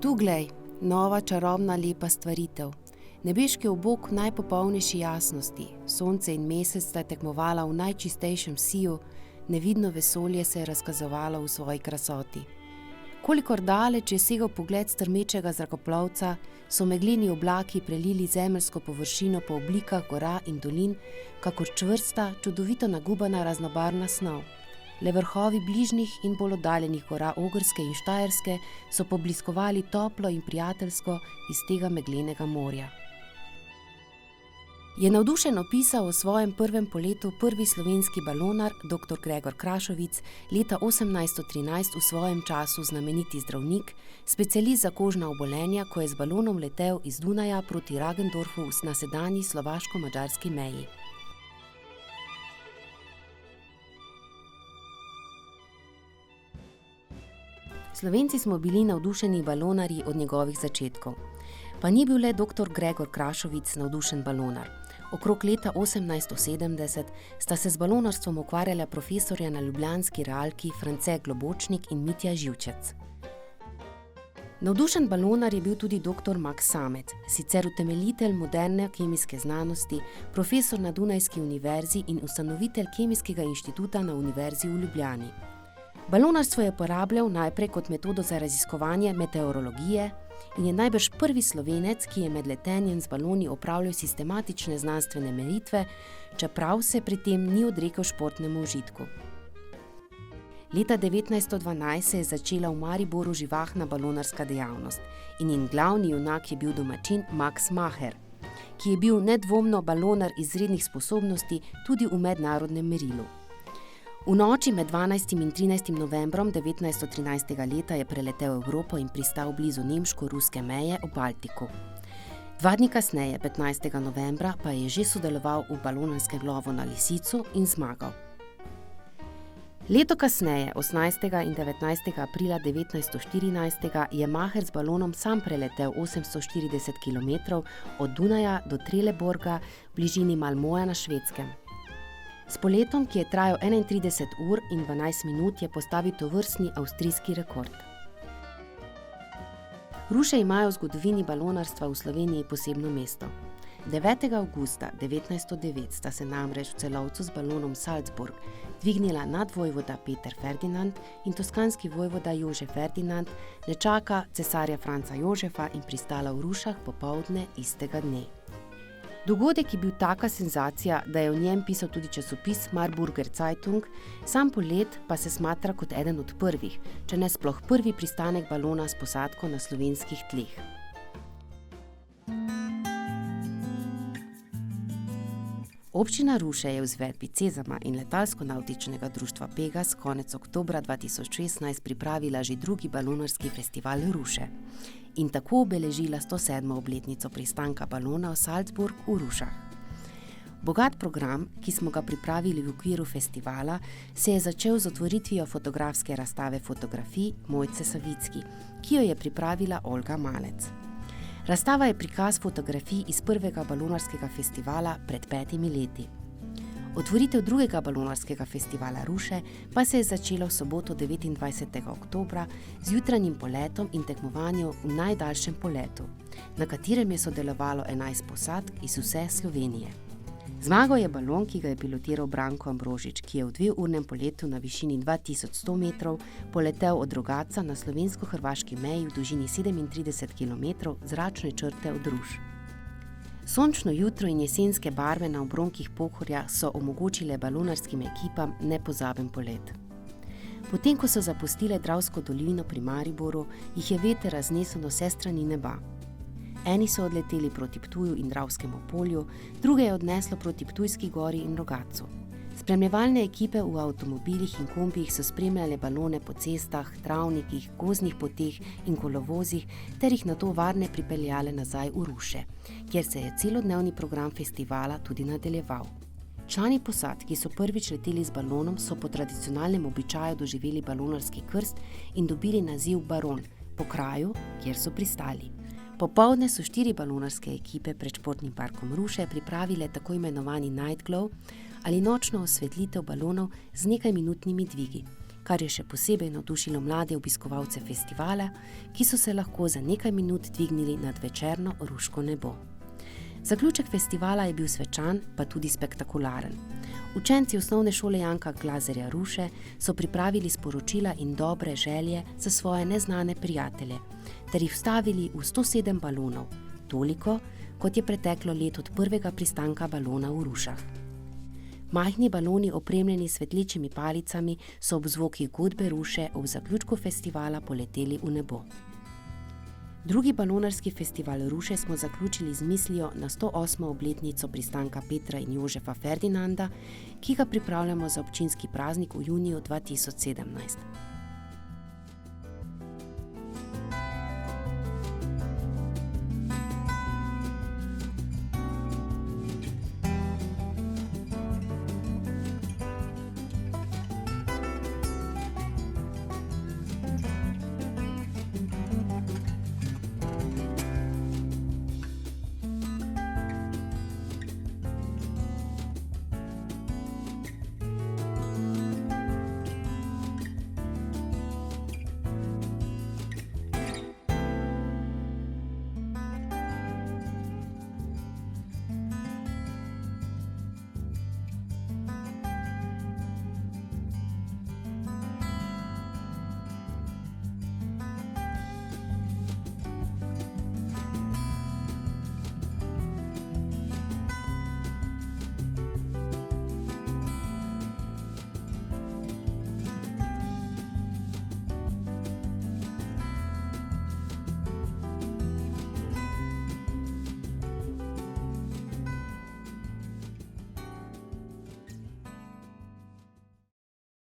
Tu glej, nova čarobna lepa stvaritev. Nebeški obok v najpopolnejši jasnosti, sonce in mesec sta tekmovala v najčistejšem siju, nevidno vesolje se je razkazovalo v svoji krasoti. Kolikor daleč je segal pogled strmečega zrakoplovca, so megleni oblaki prelili zemeljsko površino po oblikah gora in dolin, kakor čvrsta, čudovito nagubana raznobarvna snov. Le vrhovi bližnjih in bolj oddaljenih gora Ogrske in Štajerske so pobliskovali toplo in prijateljsko iz tega meglenega morja. Je navdušeno pisal o svojem prvem poletu prvi slovenski balonar, dr. Gregor Krašovic, leta 1813 v svojem času znameniti zdravnik, specialist za kožna obolenja, ko je z balonom letel iz Dunaja proti Ragendorfu na sedanji slovaško-madžarski meji. Slovenci smo bili navdušeni balonarji od njegovih začetkov. Pa ni bil le dr. Gregor Krašovic navdušen balonar. Okrog leta 1870 sta se z balonarstvom ukvarjala profesorja na ljubljanski realki France Globočnik in Mitja Živčec. Navdušen balonar je bil tudi dr. Max Samet, sicer utemeljitelj moderne kemijske znanosti, profesor na Dunajski univerzi in ustanovitelj Kemijskega inštituta na Univerzi v Ljubljani. Balonarstvo je uporabljal najprej kot metodo za raziskovanje meteorologije in je najbrž prvi Slovenec, ki je med letenjem z baloni opravljal sistematične znanstvene meritve, čeprav se pri tem ni odrekel športnemu užitku. Leta 1912 se je začela v Mariboru živahna balonarska dejavnost in njen glavni junak je bil domačin Max Maher, ki je bil nedvomno balonar izrednih sposobnosti tudi v mednarodnem merilu. V noči med 12. in 13. novembrom 1913. leta je preletel Evropo in pristal blizu nemško-ruske meje v Baltiku. 2 dni kasneje, 15. novembra, pa je že sodeloval v balonarskem lovu na lisico in zmagal. Leto kasneje, 18. in 19. aprila 1914. je Maher z balonom sam preletel 840 km od Dunaja do Trelleborga v bližini Malmoja na Švedskem. S poletom, ki je trajal 31 ur in 12 minut, je postavil tovrstni avstrijski rekord. Ruše imajo v zgodovini balonarstva v Sloveniji posebno mesto. 9. avgusta 1909 sta se namreč v Celovcu z balonom Salzburg dvignila nadvojvoda Peter Ferdinand in toskanski vojvoda Jožef Ferdinand, nečaka cesarja Franca Jožefa in pristala v Rušah popoldne istega dne. Dogodek je bil taka senzacija, da je o njem pisal tudi časopis Marburger Zeitung, sam polet pa se smatra kot eden od prvih, če ne sploh prvi pristanek balona s posadko na slovenskih tleh. Občina Ruše je v izvedbi Cezama in letalsko-navtičnega društva Pegas konec oktobra 2016 pripravila že drugi balonarski festival Ruše in tako obeležila 107. obletnico pristanka balona v Salzburg v Rušah. Bogat program, ki smo ga pripravili v okviru festivala, se je začel z otvoritvijo fotografske razstave fotografij Mojce Savicki, ki jo je pripravila Olga Malec. Razstava je prikaz fotografij iz prvega balonarskega festivala pred 5 leti. Otvoritev drugega balonarskega festivala Ruše pa se je začela v soboto 29. oktobra z jutranjim poletom in tekmovanjem v najdaljšem poletu, na katerem je sodelovalo 11 posadk iz vse Slovenije. Zmagal je balon, ki ga je pilotiral Branko Ambrožič, ki je v 2-urnem poletu na višini 2100 metrov poletel od Rogatca na slovensko-hrvaški meji v dolžini 37 km zračne črte od Ruš. Sončno jutro in jesenske barve na obronkih Pohorja so omogočile balonarskim ekipam nepozaben polet. Potem, ko so zapustile Dravsko dolino pri Mariboru, jih je veter raznesel na vse strani neba. Eni so odleteli proti Ptuju in Dravskemu polju, druge je odneslo proti Ptujski gori in Rogatcu. Spremljevalne ekipe v avtomobilih in kombijih so spremljale balone po cestah, travnikih, gozdnih poteh in kolovozih ter jih nato varne pripeljale nazaj v Ruše, kjer se je celodnevni program festivala tudi nadaljeval. Člani posadk, ki so prvič leteli z balonom, so po tradicionalnem običaju doživeli balonarski krst in dobili naziv baron po kraju, kjer so pristali. Popoldne so 4 balonarske ekipe pred športnim parkom Ruše pripravile tako imenovani night glow ali nočno osvetlitev balonov z nekaj minutnimi dvigi, kar je še posebej navdušilo mlade obiskovalce festivala, ki so se lahko za nekaj minut dvignili nad večerno ruško nebo. Zaključek festivala je bil svečan, pa tudi spektakularen. Učenci osnovne šole Janka Glazerja Ruše so pripravili sporočila in dobre želje za svoje neznane prijatelje, ter jih vstavili v 107 balonov, toliko, kot je preteklo let od prvega pristanka balona v Rušah. Majhni baloni, opremljeni s svetlečimi palicami, so ob zvokih godbe Ruše ob zaključku festivala poleteli v nebo. Drugi balonarski festival Ruše smo zaključili z mislijo na 108. obletnico pristanka Petra in Jožefa Ferdinanda, ki ga pripravljamo za občinski praznik v juniju 2017.